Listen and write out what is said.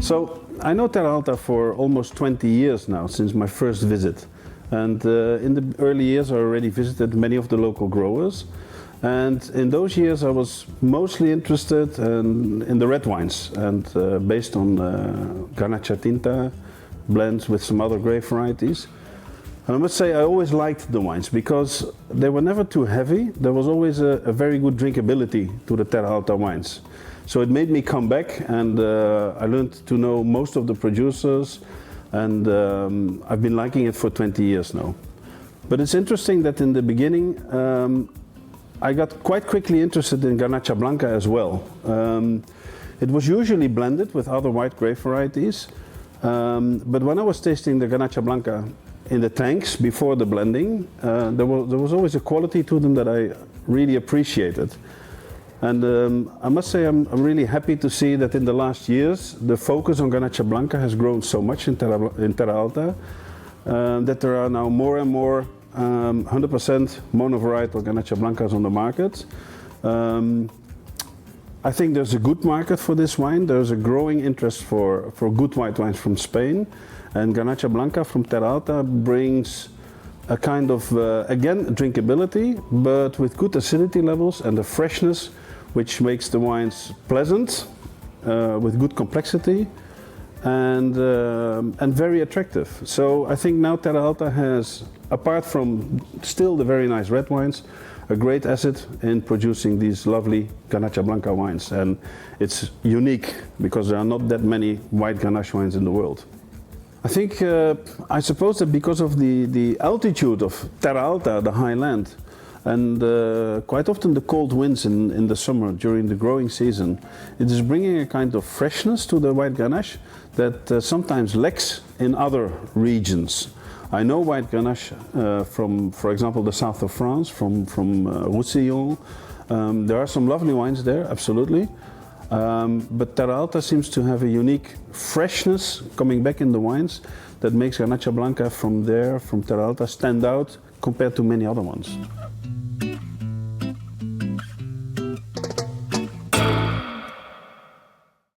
So I know Terra Alta for almost 20 years now, since my first visit. And in the early years I already visited many of the local growers. And in those years I was mostly interested in the red wines, and based on Garnacha tinta blends with some other grape varieties. And I must say I always liked the wines because they were never too heavy. There was always a very good drinkability to the Terra Alta wines. So it made me come back, and I learned to know most of the producers, and I've been liking it for 20 years now. But it's interesting that in the beginning I got quite quickly interested in Garnacha blanca as well. It was usually blended with other white grape varieties, but when I was tasting the Garnacha blanca in the tanks before the blending, there was always a quality to them that I really appreciated. And I must say I'm really happy to see that in the last years the focus on Garnacha blanca has grown so much in Terra Alta that there are now more and more 100% monovarietal Garnacha blancas on the market. I think there's a good market for this wine. There's a growing interest for good white wines from Spain, and Garnacha blanca from Terra Alta brings a kind of, again, drinkability, but with good acidity levels and a freshness which makes the wines pleasant, with good complexity, and very attractive. So I think now Terra Alta has, apart from still the very nice red wines, a great asset in producing these lovely Garnacha blanca wines. And it's unique because there are not that many white Garnacha wines in the world. I think, I suppose that because of the altitude of Terra Alta, the high land, and quite often the cold winds in the summer during the growing season, it is bringing a kind of freshness to the white Grenache that sometimes lacks in other regions. I know white Grenache from, for example, the south of France, from Roussillon. There are some lovely wines there, absolutely. But Terra Alta seems to have a unique freshness coming back in the wines that makes Garnacha blanca from Terra Alta stand out compared to many other ones.